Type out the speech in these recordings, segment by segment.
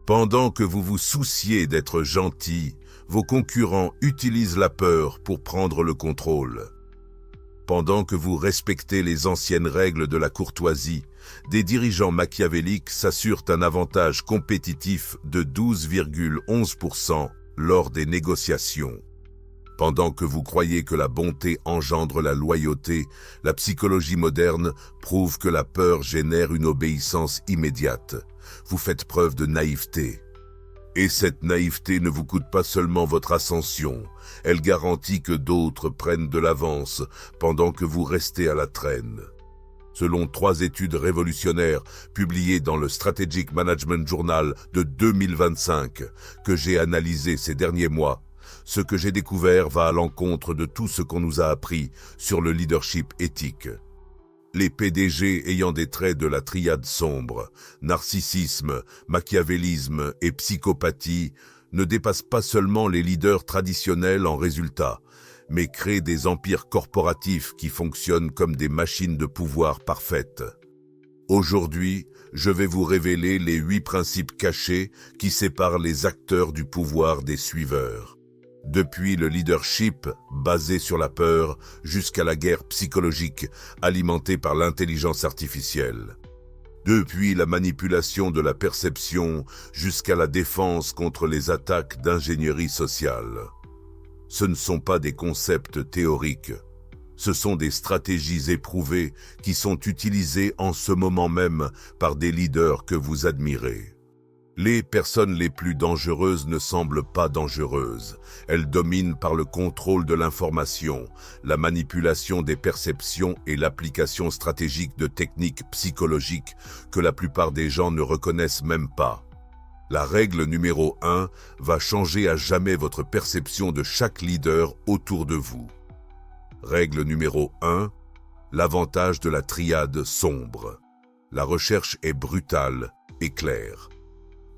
Pendant que vous vous souciez d'être gentil, vos concurrents utilisent la peur pour prendre le contrôle. Pendant que vous respectez les anciennes règles de la courtoisie, des dirigeants machiavéliques s'assurent un avantage compétitif de 12,11% lors des négociations. Pendant que vous croyez que la bonté engendre la loyauté, la psychologie moderne prouve que la peur génère une obéissance immédiate. Vous faites preuve de naïveté. Et cette naïveté ne vous coûte pas seulement votre ascension, elle garantit que d'autres prennent de l'avance pendant que vous restez à la traîne. Selon 3 études révolutionnaires publiées dans le Strategic Management Journal de 2025 que j'ai analysées ces derniers mois, ce que j'ai découvert va à l'encontre de tout ce qu'on nous a appris sur le leadership éthique. Les PDG ayant des traits de la triade sombre, narcissisme, machiavélisme et psychopathie, ne dépassent pas seulement les leaders traditionnels en résultat, mais créent des empires corporatifs qui fonctionnent comme des machines de pouvoir parfaites. Aujourd'hui, je vais vous révéler les 8 principes cachés qui séparent les acteurs du pouvoir des suiveurs. Depuis le leadership basé sur la peur jusqu'à la guerre psychologique alimentée par l'intelligence artificielle. Depuis la manipulation de la perception jusqu'à la défense contre les attaques d'ingénierie sociale. Ce ne sont pas des concepts théoriques, ce sont des stratégies éprouvées qui sont utilisées en ce moment même par des leaders que vous admirez. Les personnes les plus dangereuses ne semblent pas dangereuses. Elles dominent par le contrôle de l'information, la manipulation des perceptions et l'application stratégique de techniques psychologiques que la plupart des gens ne reconnaissent même pas. La règle numéro 1 va changer à jamais votre perception de chaque leader autour de vous. Règle numéro 1, l'avantage de la triade sombre. La recherche est brutale et claire.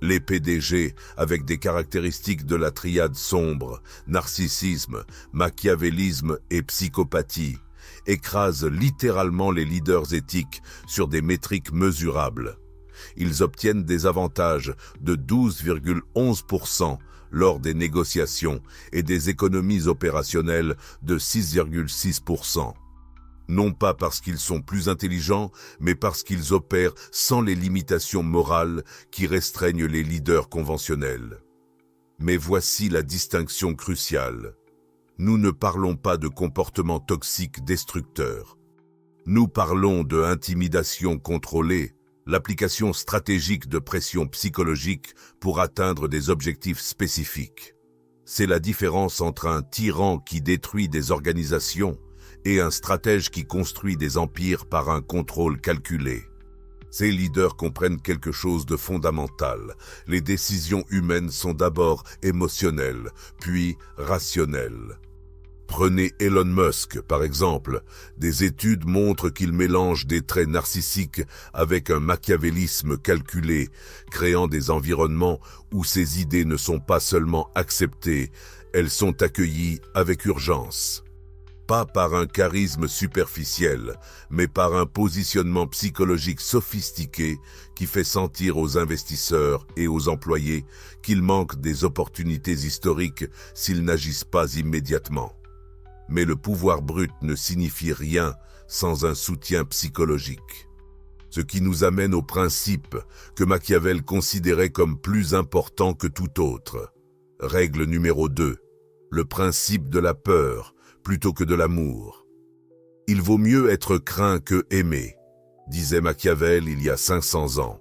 Les PDG, avec des caractéristiques de la triade sombre, narcissisme, machiavélisme et psychopathie, écrasent littéralement les leaders éthiques sur des métriques mesurables. Ils obtiennent des avantages de 12,11% lors des négociations et des économies opérationnelles de 6,6%. Non pas parce qu'ils sont plus intelligents, mais parce qu'ils opèrent sans les limitations morales qui restreignent les leaders conventionnels. Mais voici la distinction cruciale. Nous ne parlons pas de comportements toxiques destructeurs. Nous parlons de intimidation contrôlée, l'application stratégique de pression psychologique pour atteindre des objectifs spécifiques. C'est la différence entre un tyran qui détruit des organisations et un stratège qui construit des empires par un contrôle calculé. Ces leaders comprennent quelque chose de fondamental. Les décisions humaines sont d'abord émotionnelles, puis rationnelles. Prenez Elon Musk, par exemple. Des études montrent qu'il mélange des traits narcissiques avec un machiavélisme calculé, créant des environnements où ses idées ne sont pas seulement acceptées, elles sont accueillies avec urgence. Pas par un charisme superficiel, mais par un positionnement psychologique sophistiqué qui fait sentir aux investisseurs et aux employés qu'ils manquent des opportunités historiques s'ils n'agissent pas immédiatement. Mais le pouvoir brut ne signifie rien sans un soutien psychologique. Ce qui nous amène au principe que Machiavel considérait comme plus important que tout autre. Règle numéro 2. Le principe de la peur plutôt que de l'amour. Il vaut mieux être craint que aimé, disait Machiavel il y a 500 ans.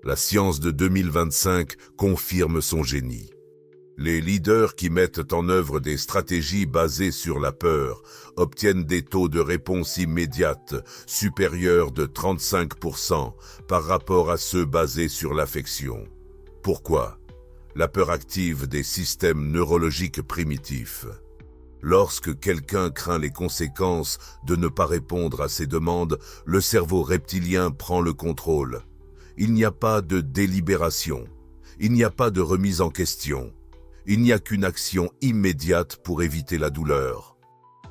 La science de 2025 confirme son génie. Les leaders qui mettent en œuvre des stratégies basées sur la peur obtiennent des taux de réponse immédiate supérieurs de 35% par rapport à ceux basés sur l'affection. Pourquoi? La peur active des systèmes neurologiques primitifs. Lorsque quelqu'un craint les conséquences de ne pas répondre à ses demandes, le cerveau reptilien prend le contrôle. Il n'y a pas de délibération, il n'y a pas de remise en question, il n'y a qu'une action immédiate pour éviter la douleur.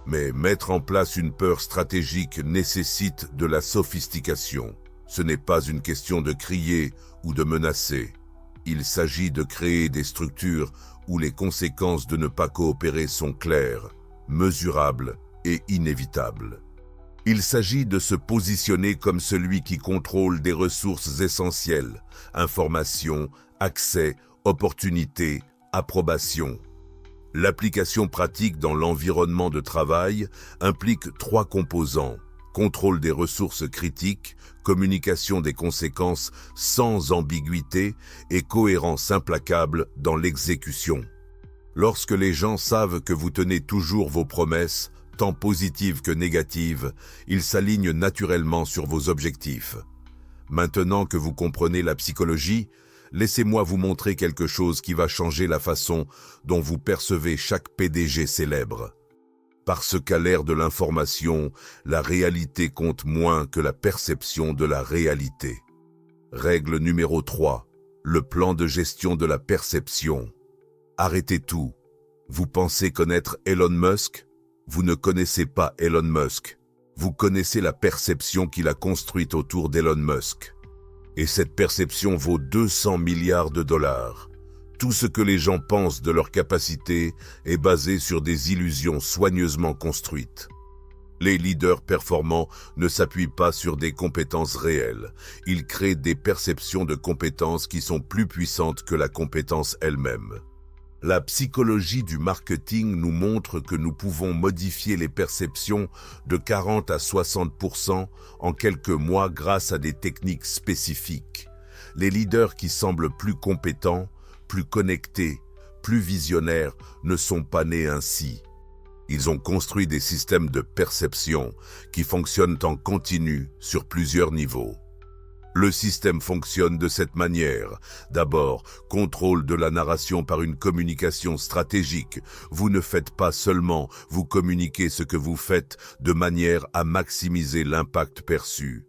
Mais mettre en place une peur stratégique nécessite de la sophistication. Ce n'est pas une question de crier ou de menacer. Il s'agit de créer des structures où les conséquences de ne pas coopérer sont claires, mesurables et inévitables. Il s'agit de se positionner comme celui qui contrôle des ressources essentielles, information, accès, opportunités, approbation. L'application pratique dans l'environnement de travail implique 3 composants: contrôle des ressources critiques, communication des conséquences sans ambiguïté et cohérence implacable dans l'exécution. Lorsque les gens savent que vous tenez toujours vos promesses, tant positives que négatives, ils s'alignent naturellement sur vos objectifs. Maintenant que vous comprenez la psychologie, laissez-moi vous montrer quelque chose qui va changer la façon dont vous percevez chaque PDG célèbre. Parce qu'à l'ère de l'information, la réalité compte moins que la perception de la réalité. Règle numéro 3. Le plan de gestion de la perception. Arrêtez tout. Vous pensez connaître Elon Musk? Vous ne connaissez pas Elon Musk. Vous connaissez la perception qu'il a construite autour d'Elon Musk. Et cette perception vaut 200 milliards de dollars. Tout ce que les gens pensent de leur capacité est basé sur des illusions soigneusement construites. Les leaders performants ne s'appuient pas sur des compétences réelles. Ils créent des perceptions de compétences qui sont plus puissantes que la compétence elle-même. La psychologie du marketing nous montre que nous pouvons modifier les perceptions de 40 à 60% en quelques mois grâce à des techniques spécifiques. Les leaders qui semblent plus compétents, plus connectés, plus visionnaires ne sont pas nés ainsi. Ils ont construit des systèmes de perception qui fonctionnent en continu sur plusieurs niveaux. Le système fonctionne de cette manière. D'abord, contrôle de la narration par une communication stratégique. Vous ne faites pas seulement, vous communiquez ce que vous faites de manière à maximiser l'impact perçu.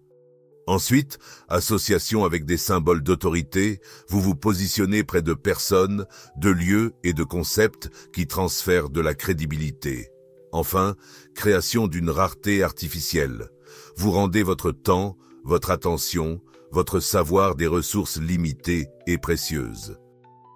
Ensuite, association avec des symboles d'autorité, vous vous positionnez près de personnes, de lieux et de concepts qui transfèrent de la crédibilité. Enfin, création d'une rareté artificielle. Vous rendez votre temps, votre attention, votre savoir des ressources limitées et précieuses.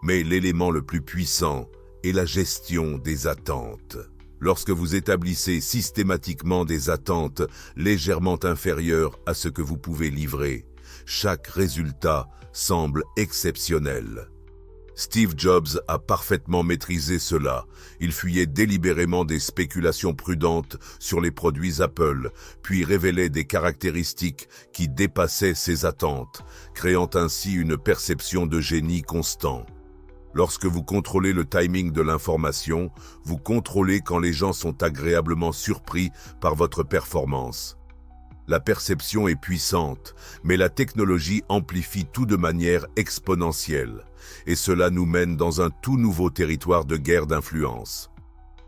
Mais l'élément le plus puissant est la gestion des attentes. Lorsque vous établissez systématiquement des attentes légèrement inférieures à ce que vous pouvez livrer, chaque résultat semble exceptionnel. Steve Jobs a parfaitement maîtrisé cela. Il fuyait délibérément des spéculations prudentes sur les produits Apple, puis révélait des caractéristiques qui dépassaient ses attentes, créant ainsi une perception de génie constant. Lorsque vous contrôlez le timing de l'information, vous contrôlez quand les gens sont agréablement surpris par votre performance. La perception est puissante, mais la technologie amplifie tout de manière exponentielle, et cela nous mène dans un tout nouveau territoire de guerre d'influence.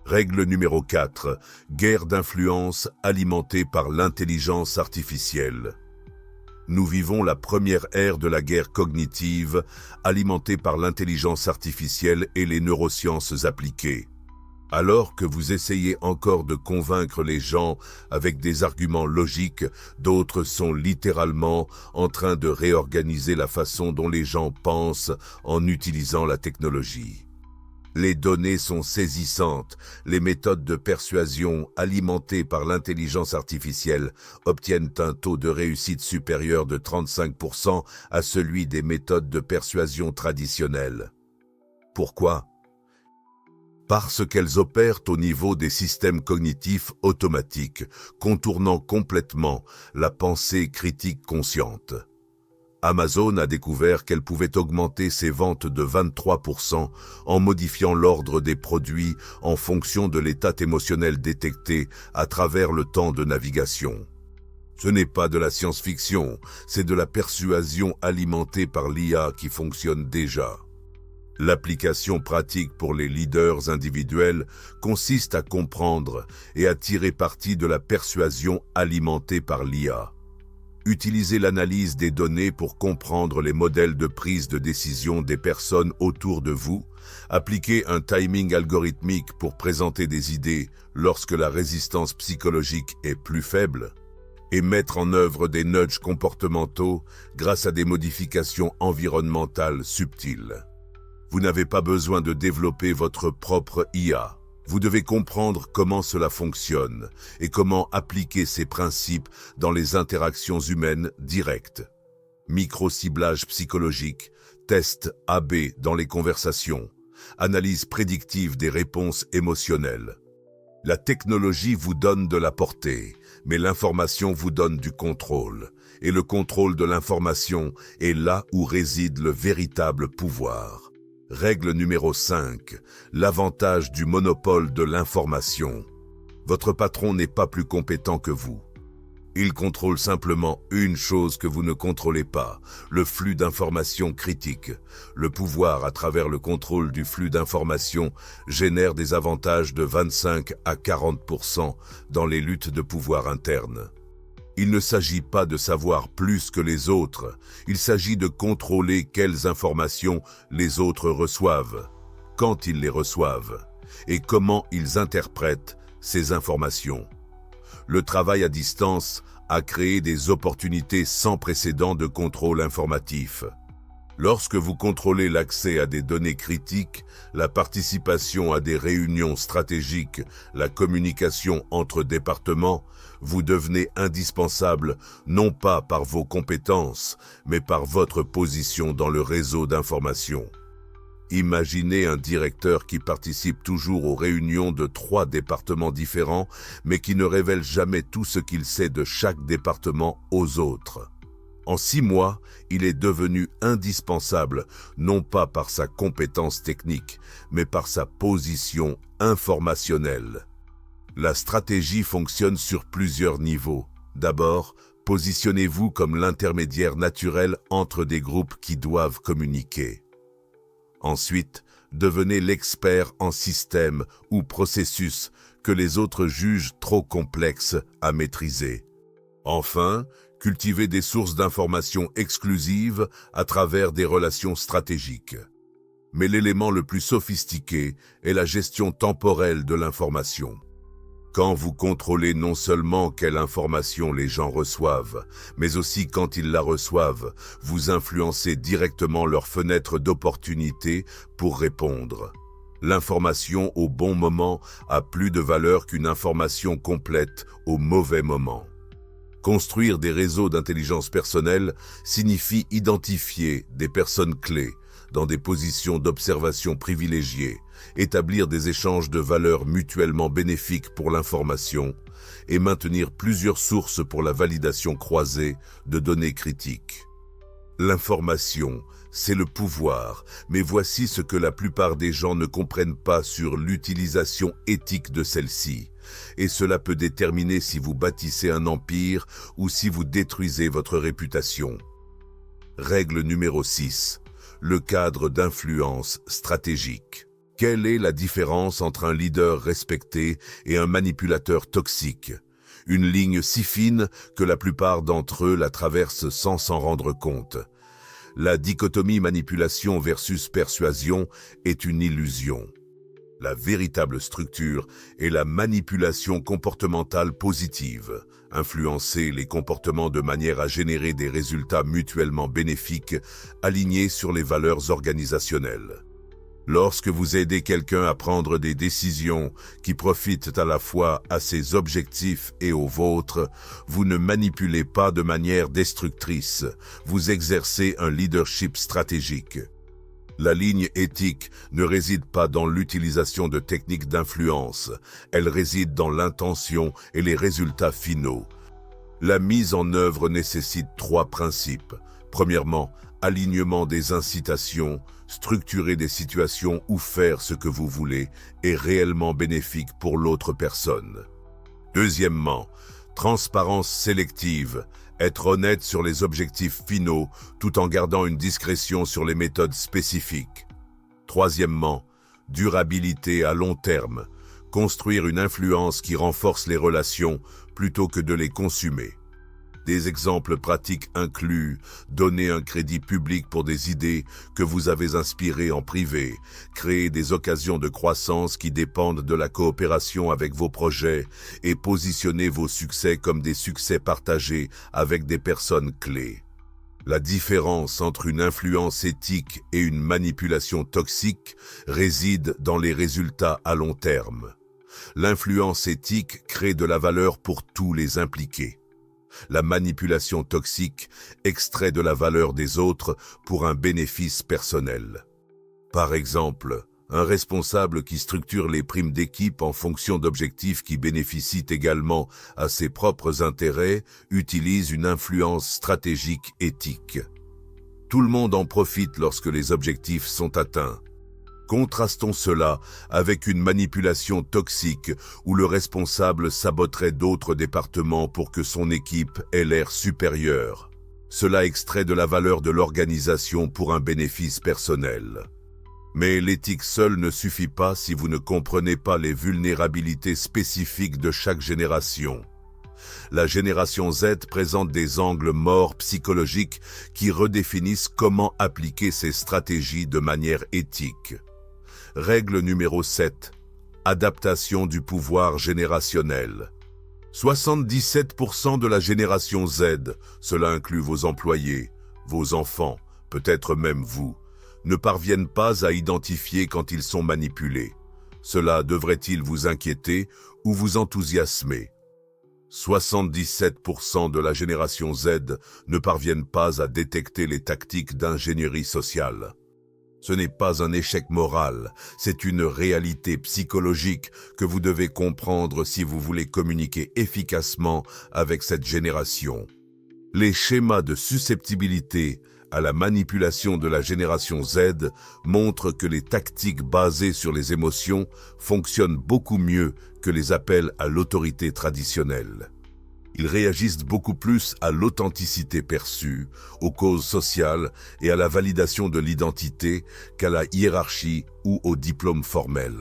Règle numéro 4. Guerre d'influence alimentée par l'intelligence artificielle. Nous vivons la première ère de la guerre cognitive, alimentée par l'intelligence artificielle et les neurosciences appliquées. Alors que vous essayez encore de convaincre les gens avec des arguments logiques, d'autres sont littéralement en train de réorganiser la façon dont les gens pensent en utilisant la technologie. Les données sont saisissantes. Les méthodes de persuasion alimentées par l'intelligence artificielle obtiennent un taux de réussite supérieur de 35% à celui des méthodes de persuasion traditionnelles. Pourquoi ? Parce qu'elles opèrent au niveau des systèmes cognitifs automatiques, contournant complètement la pensée critique consciente. Amazon a découvert qu'elle pouvait augmenter ses ventes de 23% en modifiant l'ordre des produits en fonction de l'état émotionnel détecté à travers le temps de navigation. Ce n'est pas de la science-fiction, c'est de la persuasion alimentée par l'IA qui fonctionne déjà. L'application pratique pour les leaders individuels consiste à comprendre et à tirer parti de la persuasion alimentée par l'IA. Utilisez l'analyse des données pour comprendre les modèles de prise de décision des personnes autour de vous. Appliquez un timing algorithmique pour présenter des idées lorsque la résistance psychologique est plus faible. et mettre en œuvre des nudges comportementaux grâce à des modifications environnementales subtiles. Vous n'avez pas besoin de développer votre propre IA. Vous devez comprendre comment cela fonctionne et comment appliquer ces principes dans les interactions humaines directes. Micro-ciblage psychologique, test AB dans les conversations, analyse prédictive des réponses émotionnelles. La technologie vous donne de la portée, mais l'information vous donne du contrôle. Et le contrôle de l'information est là où réside le véritable pouvoir. Règle numéro 5. L'avantage du monopole de l'information. Votre patron n'est pas plus compétent que vous. Il contrôle simplement une chose que vous ne contrôlez pas, le flux d'informations critiques. Le pouvoir à travers le contrôle du flux d'informations génère des avantages de 25 à 40% dans les luttes de pouvoir internes. Il ne s'agit pas de savoir plus que les autres, il s'agit de contrôler quelles informations les autres reçoivent, quand ils les reçoivent, et comment ils interprètent ces informations. Le travail à distance a créé des opportunités sans précédent de contrôle informatif. Lorsque vous contrôlez l'accès à des données critiques, la participation à des réunions stratégiques, la communication entre départements, vous devenez indispensable non pas par vos compétences, mais par votre position dans le réseau d'information. Imaginez un directeur qui participe toujours aux réunions de 3 départements différents, mais qui ne révèle jamais tout ce qu'il sait de chaque département aux autres. En 6 mois, il est devenu indispensable, non pas par sa compétence technique, mais par sa position informationnelle. La stratégie fonctionne sur plusieurs niveaux. D'abord, positionnez-vous comme l'intermédiaire naturel entre des groupes qui doivent communiquer. Ensuite, devenez l'expert en système ou processus que les autres jugent trop complexes à maîtriser. Enfin, cultivez des sources d'informations exclusives à travers des relations stratégiques. Mais l'élément le plus sophistiqué est la gestion temporelle de l'information. Quand vous contrôlez non seulement quelle information les gens reçoivent, mais aussi quand ils la reçoivent, vous influencez directement leur fenêtre d'opportunité pour répondre. L'information au bon moment a plus de valeur qu'une information complète au mauvais moment. Construire des réseaux d'intelligence personnelle signifie identifier des personnes clés dans des positions d'observation privilégiées, établir des échanges de valeurs mutuellement bénéfiques pour l'information et maintenir plusieurs sources pour la validation croisée de données critiques. L'information, c'est le pouvoir, mais voici ce que la plupart des gens ne comprennent pas sur l'utilisation éthique de celle-ci. Et cela peut déterminer si vous bâtissez un empire ou si vous détruisez votre réputation. Règle numéro 6. Le cadre d'influence stratégique. Quelle est la différence entre un leader respecté et un manipulateur toxique? Une ligne si fine que la plupart d'entre eux la traversent sans s'en rendre compte. La dichotomie manipulation versus persuasion est une illusion. La véritable structure est la manipulation comportementale positive, influencer les comportements de manière à générer des résultats mutuellement bénéfiques alignés sur les valeurs organisationnelles. Lorsque vous aidez quelqu'un à prendre des décisions qui profitent à la fois à ses objectifs et aux vôtres, vous ne manipulez pas de manière destructrice, vous exercez un leadership stratégique. La ligne éthique ne réside pas dans l'utilisation de techniques d'influence, elle réside dans l'intention et les résultats finaux. La mise en œuvre nécessite 3 principes. Premièrement, alignement des incitations, structurer des situations où faire ce que vous voulez est réellement bénéfique pour l'autre personne. Deuxièmement, transparence sélective, être honnête sur les objectifs finaux tout en gardant une discrétion sur les méthodes spécifiques. Troisièmement, durabilité à long terme, construire une influence qui renforce les relations plutôt que de les consumer. Des exemples pratiques incluent donner un crédit public pour des idées que vous avez inspirées en privé, créer des occasions de croissance qui dépendent de la coopération avec vos projets et positionner vos succès comme des succès partagés avec des personnes clés. La différence entre une influence éthique et une manipulation toxique réside dans les résultats à long terme. L'influence éthique crée de la valeur pour tous les impliqués. La manipulation toxique extrait de la valeur des autres pour un bénéfice personnel. Par exemple, un responsable qui structure les primes d'équipe en fonction d'objectifs qui bénéficient également à ses propres intérêts utilise une influence stratégique éthique. Tout le monde en profite lorsque les objectifs sont atteints. Contrastons cela avec une manipulation toxique où le responsable saboterait d'autres départements pour que son équipe ait l'air supérieure. Cela extrait de la valeur de l'organisation pour un bénéfice personnel. Mais l'éthique seule ne suffit pas si vous ne comprenez pas les vulnérabilités spécifiques de chaque génération. La génération Z présente des angles morts psychologiques qui redéfinissent comment appliquer ces stratégies de manière éthique. Règle numéro 7. Adaptation du pouvoir générationnel. 77% de la génération Z, cela inclut vos employés, vos enfants, peut-être même vous, ne parviennent pas à identifier quand ils sont manipulés. Cela devrait-il vous inquiéter ou vous enthousiasmer? 77% de la génération Z ne parviennent pas à détecter les tactiques d'ingénierie sociale. Ce n'est pas un échec moral, c'est une réalité psychologique que vous devez comprendre si vous voulez communiquer efficacement avec cette génération. Les schémas de susceptibilité à la manipulation de la génération Z montrent que les tactiques basées sur les émotions fonctionnent beaucoup mieux que les appels à l'autorité traditionnelle. Ils réagissent beaucoup plus à l'authenticité perçue, aux causes sociales et à la validation de l'identité qu'à la hiérarchie ou au diplôme formel.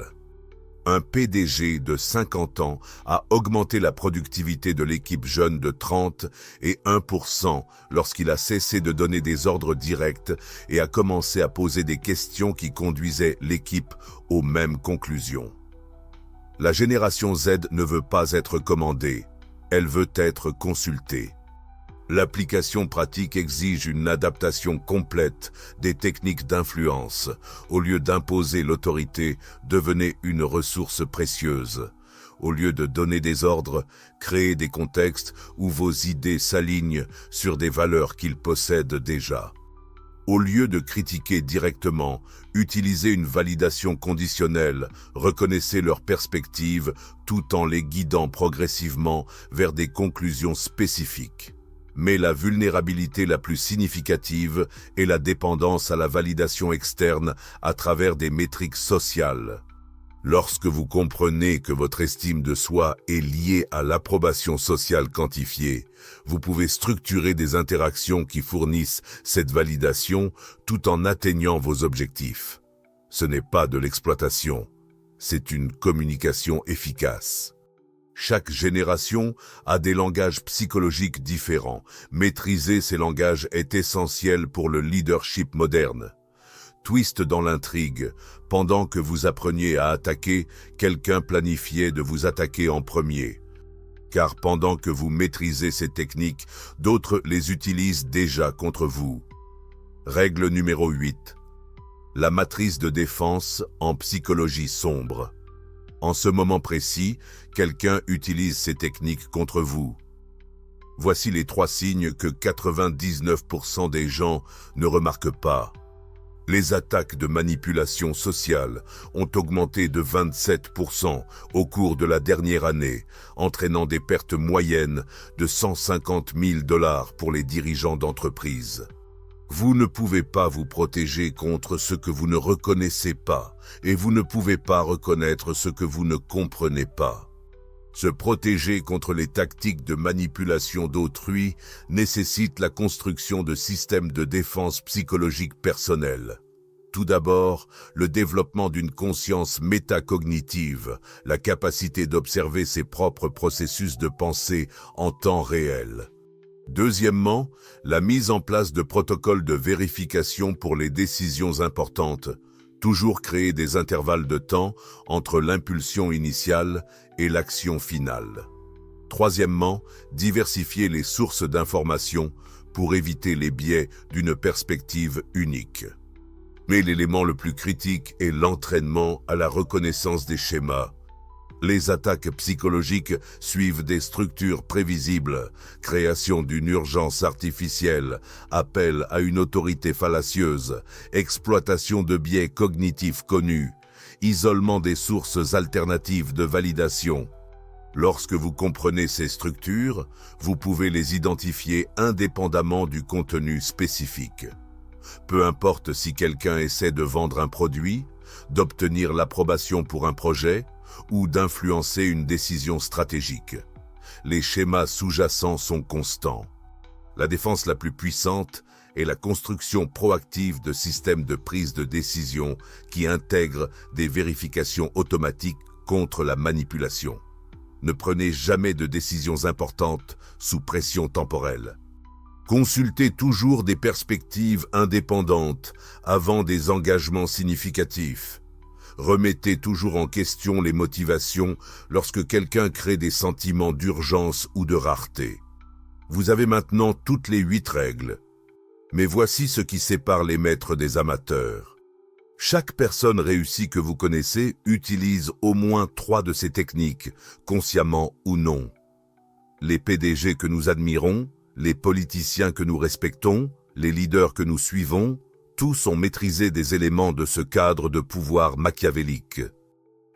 Un PDG de 50 ans a augmenté la productivité de l'équipe jeune de 30 et 1% lorsqu'il a cessé de donner des ordres directs et a commencé à poser des questions qui conduisaient l'équipe aux mêmes conclusions. La génération Z ne veut pas être commandée, elle veut être consultée. L'application pratique exige une adaptation complète des techniques d'influence. Au lieu d'imposer l'autorité, devenez une ressource précieuse. Au lieu de donner des ordres, créez des contextes où vos idées s'alignent sur des valeurs qu'ils possèdent déjà. Au lieu de critiquer directement, utilisez une validation conditionnelle, reconnaissez leurs perspectives tout en les guidant progressivement vers des conclusions spécifiques. Mais la vulnérabilité la plus significative est la dépendance à la validation externe à travers des métriques sociales. Lorsque vous comprenez que votre estime de soi est liée à l'approbation sociale quantifiée, vous pouvez structurer des interactions qui fournissent cette validation tout en atteignant vos objectifs. Ce n'est pas de l'exploitation, c'est une communication efficace. Chaque génération a des langages psychologiques différents. Maîtriser ces langages est essentiel pour le leadership moderne. Twist dans l'intrigue. Pendant que vous appreniez à attaquer, quelqu'un planifiait de vous attaquer en premier. Car pendant que vous maîtrisez ces techniques, d'autres les utilisent déjà contre vous. Règle numéro 8. La matrice de défense en psychologie sombre. En ce moment précis, quelqu'un utilise ces techniques contre vous. Voici les 3 signes que 99% des gens ne remarquent pas. Les attaques de manipulation sociale ont augmenté de 27% au cours de la dernière année, entraînant des pertes moyennes de 150 000 $ pour les dirigeants d'entreprise. Vous ne pouvez pas vous protéger contre ce que vous ne reconnaissez pas, et vous ne pouvez pas reconnaître ce que vous ne comprenez pas. Se protéger contre les tactiques de manipulation d'autrui nécessite la construction de systèmes de défense psychologique personnels. Tout d'abord, le développement d'une conscience métacognitive, la capacité d'observer ses propres processus de pensée en temps réel. Deuxièmement, la mise en place de protocoles de vérification pour les décisions importantes. Toujours créer des intervalles de temps entre l'impulsion initiale et l'action finale. Troisièmement, diversifier les sources d'informations pour éviter les biais d'une perspective unique. Mais l'élément le plus critique est l'entraînement à la reconnaissance des schémas. Les attaques psychologiques suivent des structures prévisibles, création d'une urgence artificielle, appel à une autorité fallacieuse, exploitation de biais cognitifs connus, isolement des sources alternatives de validation. Lorsque vous comprenez ces structures, vous pouvez les identifier indépendamment du contenu spécifique. Peu importe si quelqu'un essaie de vendre un produit, d'obtenir l'approbation pour un projet ou d'influencer une décision stratégique. Les schémas sous-jacents sont constants. La défense la plus puissante est la construction proactive de systèmes de prise de décision qui intègrent des vérifications automatiques contre la manipulation. Ne prenez jamais de décisions importantes sous pression temporelle. Consultez toujours des perspectives indépendantes avant des engagements significatifs. Remettez toujours en question les motivations lorsque quelqu'un crée des sentiments d'urgence ou de rareté. Vous avez maintenant toutes les 8 règles. Mais voici ce qui sépare les maîtres des amateurs. Chaque personne réussie que vous connaissez utilise au moins 3 de ces techniques, consciemment ou non. Les PDG que nous admirons, les politiciens que nous respectons, les leaders que nous suivons, tous ont maîtrisé des éléments de ce cadre de pouvoir machiavélique.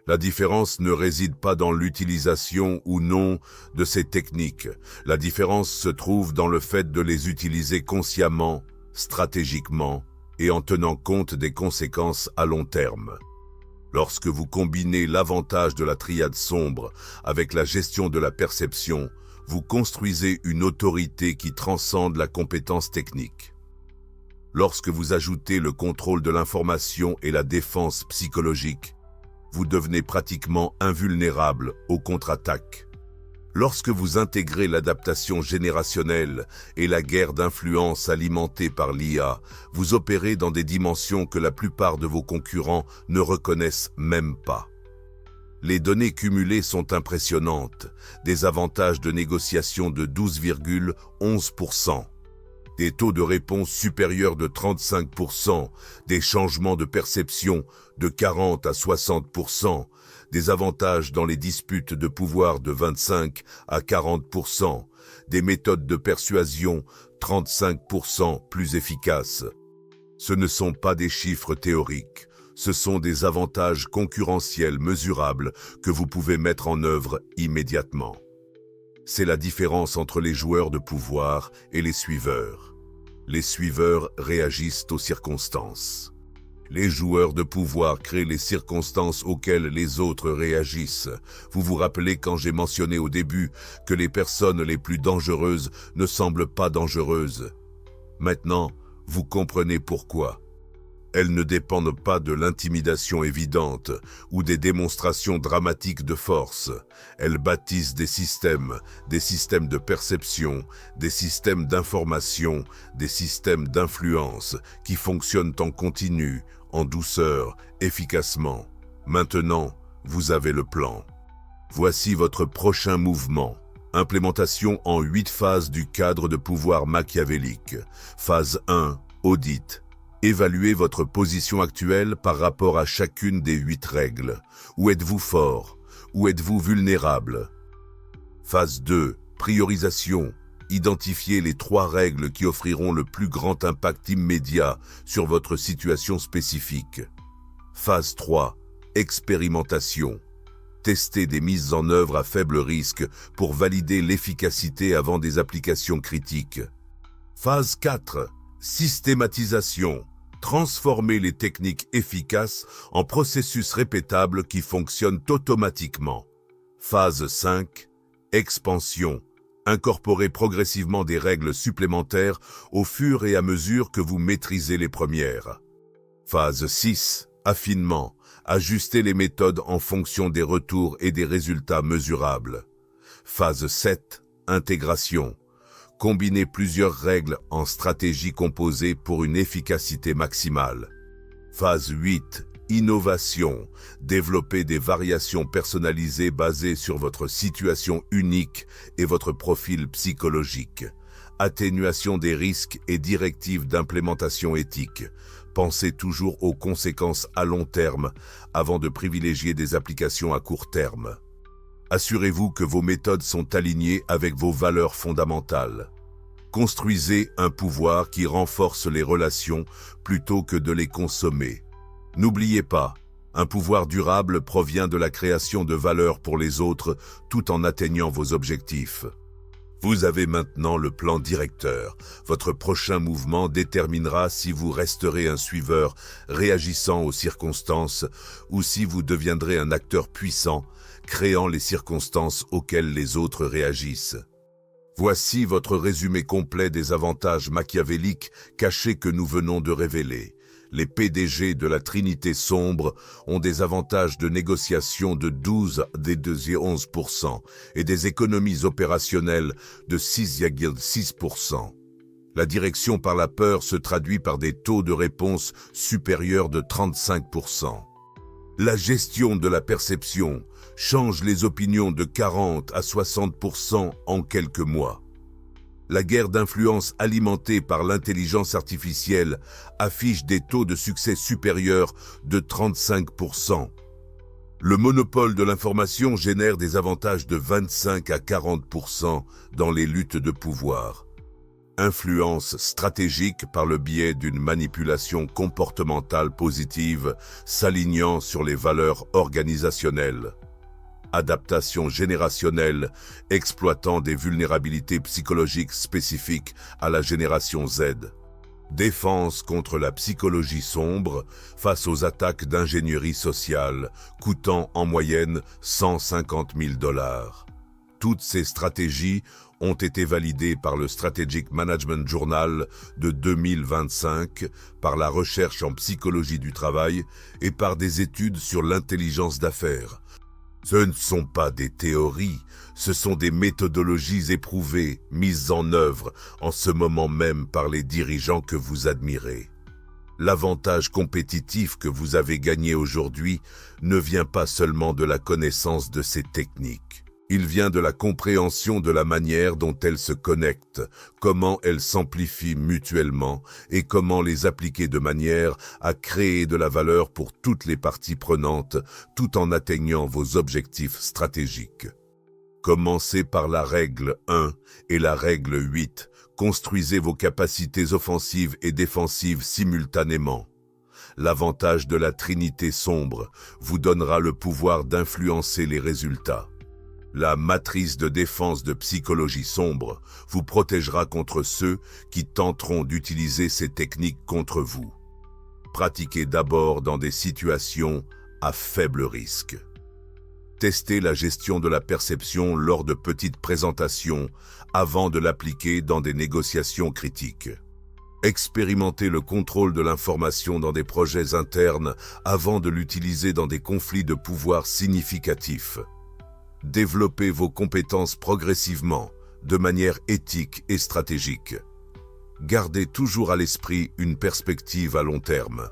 La différence ne réside pas dans l'utilisation ou non de ces techniques. La différence se trouve dans le fait de les utiliser consciemment, stratégiquement et en tenant compte des conséquences à long terme. Lorsque vous combinez l'avantage de la triade sombre avec la gestion de la perception, vous construisez une autorité qui transcende la compétence technique. Lorsque vous ajoutez le contrôle de l'information et la défense psychologique, vous devenez pratiquement invulnérable aux contre-attaques. Lorsque vous intégrez l'adaptation générationnelle et la guerre d'influence alimentée par l'IA, vous opérez dans des dimensions que la plupart de vos concurrents ne reconnaissent même pas. Les données cumulées sont impressionnantes, des avantages de négociation de 12,11%. Des taux de réponse supérieurs de 35%, des changements de perception de 40 à 60%, des avantages dans les disputes de pouvoir de 25 à 40%, des méthodes de persuasion 35% plus efficaces. Ce ne sont pas des chiffres théoriques, ce sont des avantages concurrentiels mesurables que vous pouvez mettre en œuvre immédiatement. C'est la différence entre les joueurs de pouvoir et les suiveurs. Les suiveurs réagissent aux circonstances. Les joueurs de pouvoir créent les circonstances auxquelles les autres réagissent. Vous vous rappelez quand j'ai mentionné au début que les personnes les plus dangereuses ne semblent pas dangereuses. Maintenant, vous comprenez pourquoi. Elles ne dépendent pas de l'intimidation évidente ou des démonstrations dramatiques de force. Elles bâtissent des systèmes de perception, des systèmes d'information, des systèmes d'influence qui fonctionnent en continu, en douceur, efficacement. Maintenant, vous avez le plan. Voici votre prochain mouvement. Implémentation en 8 phases du cadre de pouvoir machiavélique. Phase 1, audit. Évaluez votre position actuelle par rapport à chacune des 8 règles. Où êtes-vous fort? Où êtes-vous vulnérable? Phase 2, priorisation. Identifiez les 3 règles qui offriront le plus grand impact immédiat sur votre situation spécifique. Phase 3, expérimentation. Testez des mises en œuvre à faible risque pour valider l'efficacité avant des applications critiques. Phase 4, systématisation. Transformez les techniques efficaces en processus répétables qui fonctionnent automatiquement. Phase 5, expansion. Incorporez progressivement des règles supplémentaires au fur et à mesure que vous maîtrisez les premières. Phase 6, affinement. Ajustez les méthodes en fonction des retours et des résultats mesurables. Phase 7, intégration. Combinez plusieurs règles en stratégie composée pour une efficacité maximale. Phase 8. Innovation. Développez des variations personnalisées basées sur votre situation unique et votre profil psychologique. Atténuation des risques et directives d'implémentation éthique. Pensez toujours aux conséquences à long terme avant de privilégier des applications à court terme. Assurez-vous que vos méthodes sont alignées avec vos valeurs fondamentales. Construisez un pouvoir qui renforce les relations plutôt que de les consommer. N'oubliez pas, un pouvoir durable provient de la création de valeur pour les autres tout en atteignant vos objectifs. Vous avez maintenant le plan directeur. Votre prochain mouvement déterminera si vous resterez un suiveur réagissant aux circonstances ou si vous deviendrez un acteur puissant, créant les circonstances auxquelles les autres réagissent. Voici votre résumé complet des avantages machiavéliques cachés que nous venons de révéler. Les PDG de la Trinité sombre ont des avantages de négociation de 12 des 11% et des économies opérationnelles de 6,6%. La direction par la peur se traduit par des taux de réponse supérieurs de 35%. La gestion de la perception change les opinions de 40 à 60% en quelques mois. La guerre d'influence alimentée par l'intelligence artificielle affiche des taux de succès supérieurs de 35%. Le monopole de l'information génère des avantages de 25 à 40% dans les luttes de pouvoir. Influence stratégique par le biais d'une manipulation comportementale positive s'alignant sur les valeurs organisationnelles. Adaptation générationnelle, exploitant des vulnérabilités psychologiques spécifiques à la génération Z. Défense contre la psychologie sombre face aux attaques d'ingénierie sociale, coûtant en moyenne 150 000 $. Toutes ces stratégies ont été validées par le Strategic Management Journal de 2025, par la recherche en psychologie du travail et par des études sur l'intelligence d'affaires. Ce ne sont pas des théories, ce sont des méthodologies éprouvées, mises en œuvre en ce moment même par les dirigeants que vous admirez. L'avantage compétitif que vous avez gagné aujourd'hui ne vient pas seulement de la connaissance de ces techniques. Il vient de la compréhension de la manière dont elles se connectent, comment elles s'amplifient mutuellement et comment les appliquer de manière à créer de la valeur pour toutes les parties prenantes tout en atteignant vos objectifs stratégiques. Commencez par la règle 1 et la règle 8. Construisez vos capacités offensives et défensives simultanément. L'avantage de la Trinité sombre vous donnera le pouvoir d'influencer les résultats. La matrice de défense de psychologie sombre vous protégera contre ceux qui tenteront d'utiliser ces techniques contre vous. Pratiquez d'abord dans des situations à faible risque. Testez la gestion de la perception lors de petites présentations avant de l'appliquer dans des négociations critiques. Expérimentez le contrôle de l'information dans des projets internes avant de l'utiliser dans des conflits de pouvoir significatifs. Développez vos compétences progressivement, de manière éthique et stratégique. Gardez toujours à l'esprit une perspective à long terme.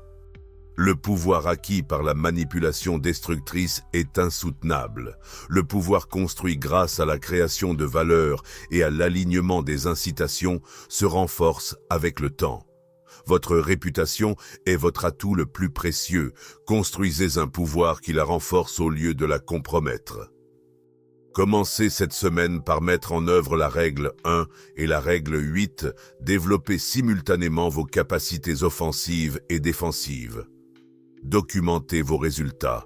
Le pouvoir acquis par la manipulation destructrice est insoutenable. Le pouvoir construit grâce à la création de valeur et à l'alignement des incitations se renforce avec le temps. Votre réputation est votre atout le plus précieux. Construisez un pouvoir qui la renforce au lieu de la compromettre. Commencez cette semaine par mettre en œuvre la règle 1 et la règle 8, développez simultanément vos capacités offensives et défensives. Documentez vos résultats.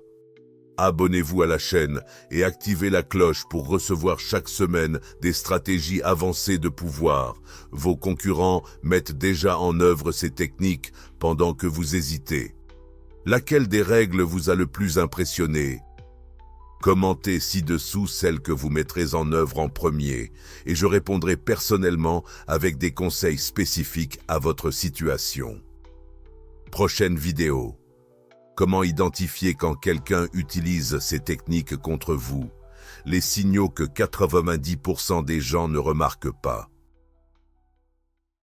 Abonnez-vous à la chaîne et activez la cloche pour recevoir chaque semaine des stratégies avancées de pouvoir. Vos concurrents mettent déjà en œuvre ces techniques pendant que vous hésitez. Laquelle des règles vous a le plus impressionné ? Commentez ci-dessous celle que vous mettrez en œuvre en premier et je répondrai personnellement avec des conseils spécifiques à votre situation. Prochaine vidéo. Comment identifier quand quelqu'un utilise ces techniques contre vous? Les signaux que 90% des gens ne remarquent pas.